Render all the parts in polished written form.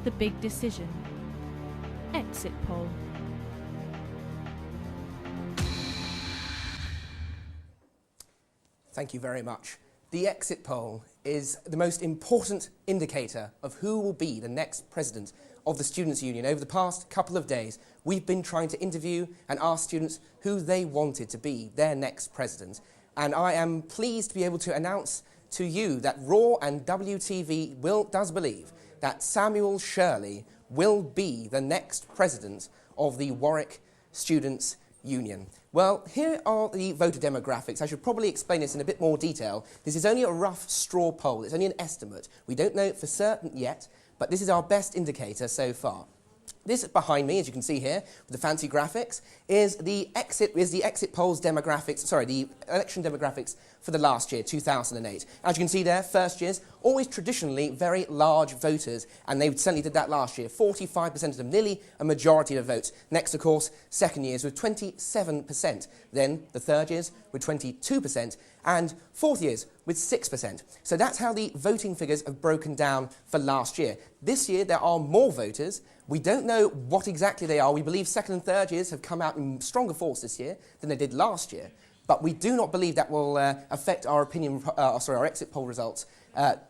the big decision. Exit poll. Thank you very much. The exit poll is the most important indicator of who will be the next president of the Students' Union. Over the past couple of days, we've been trying to interview and ask students who they wanted to be their next president. And I am pleased to be able to announce to you that RaW and WTV does believe that Samuel Shirley will be the next president of the Warwick Students' Union. Well, here are the voter demographics. I should probably explain this in a bit more detail. This is only a rough straw poll. It's only an estimate. We don't know it for certain yet, but this is our best indicator so far. This behind me, as you can see here, with the fancy graphics, is the exit polls demographics, sorry, the election demographics for the last year, 2008. As you can see there, first years, always traditionally very large voters, and they certainly did that last year. 45% of them, nearly a majority of the votes. Next, of course, second years with 27%. Then the third years with 22%, and fourth years with 6%. So that's how the voting figures have broken down for last year. This year, there are more voters. We don't know what exactly they are. We believe second and third years have come out in stronger force this year than they did last year. But we do not believe that will affect our our exit poll results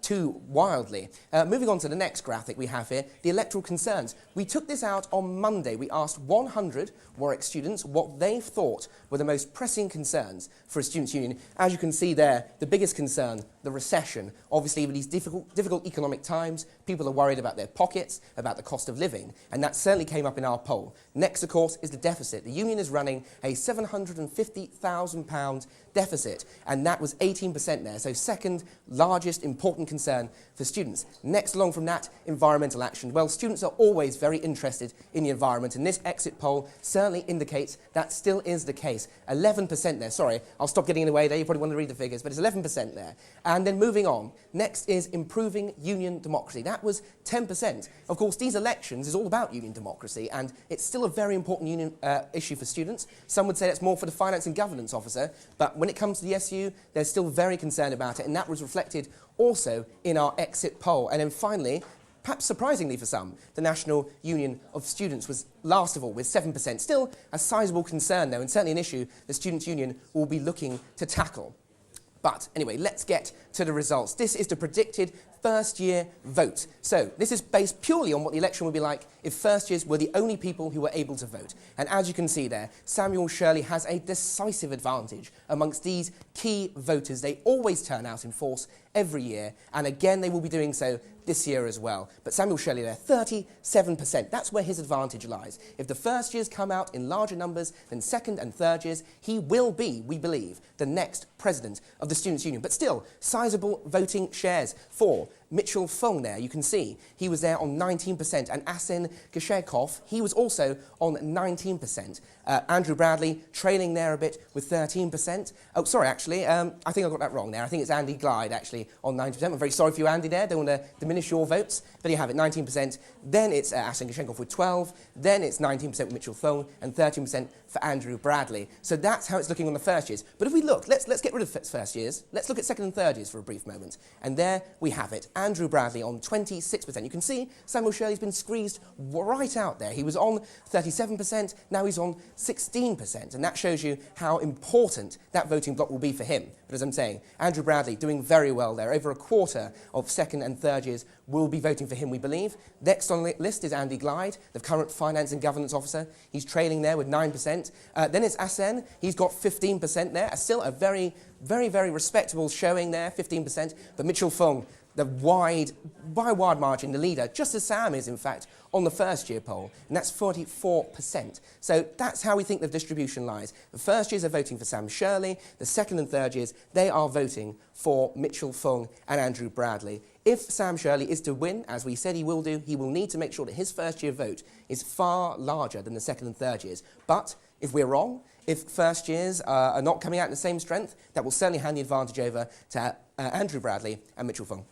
too wildly. Moving on to the next graphic we have here, the electoral concerns. We took this out on Monday. We asked 100 Warwick students what they thought were the most pressing concerns for a students' union. As you can see there, the biggest concern, the recession. Obviously, with these difficult economic times, people are worried about their pockets, about the cost of living, and that certainly came up in our poll. Next, of course, is the deficit. The union is running a £750,000 deficit, and that was 18% there, so second largest important concern for students. Next along from that, environmental action. Well, students are always very interested in the environment, and this exit poll certainly indicates that still is the case. 11% there, sorry, I'll stop getting in the way there, you probably want to read the figures, but it's 11% there. And then moving on, next is improving union democracy. That was 10%. Of course, these elections is all about union democracy, and it's still a very important union issue for students. Some would say that's more for the finance and governance officer, but when it comes to the SU, they're still very concerned about it, and that was reflected also in our exit poll. And then finally, perhaps surprisingly for some, the National Union of Students was last of all with 7%. Still a sizable concern though, and certainly an issue the Students' Union will be looking to tackle. But anyway, let's get to the results. This is the predicted first-year vote. So this is based purely on what the election would be like if first years were the only people who were able to vote. And as you can see there, Samuel Shirley has a decisive advantage amongst these key voters. They always turn out in force every year, and again they will be doing so this year as well. But Samuel Shirley there, 37%. That's where his advantage lies. If the first years come out in larger numbers than second and third years, he will be, we believe, the next president of the Students' Union. But still, sizable voting shares for Mitchell Fung there, you can see. He was there on 19%, and Asen Geshekov, he was also on 19%. Andrew Bradley trailing there a bit with 13%. Oh, sorry, actually, I think I got that wrong there. I think it's Andy Glyde, actually, on 9%. I'm very sorry for you, Andy, there. Don't want to diminish your votes, but you have it, 19%. Then it's Asen Geshekov with 12%. Then it's 19% with Mitchell Fung, and 13% for Andrew Bradley. So that's how it's looking on the first years. But if we look, let's get rid of first years. Let's look at second and third years for a brief moment. And there we have it. Andrew Bradley on 26%. You can see Samuel Shirley's been squeezed right out there. He was on 37%, now he's on 16%. And that shows you how important that voting bloc will be for him. But as I'm saying, Andrew Bradley doing very well there. Over a quarter of second and third years will be voting for him, we believe. Next on the list is Andy Glyde, the current finance and governance officer. He's trailing there with 9%. Then it's Asen. He's got 15% there. Still a very, very respectable showing there, 15%. But Mitchell Fung, by a wide margin, the leader, just as Sam is, in fact, on the first-year poll, and that's 44%. So that's how we think the distribution lies. The first years are voting for Sam Shirley. The second and third years, they are voting for Mitchell Fung and Andrew Bradley. If Sam Shirley is to win, as we said he will do, he will need to make sure that his first-year vote is far larger than the second and third years. But if we're wrong, if first years are not coming out in the same strength, that will certainly hand the advantage over to Andrew Bradley and Mitchell Fung.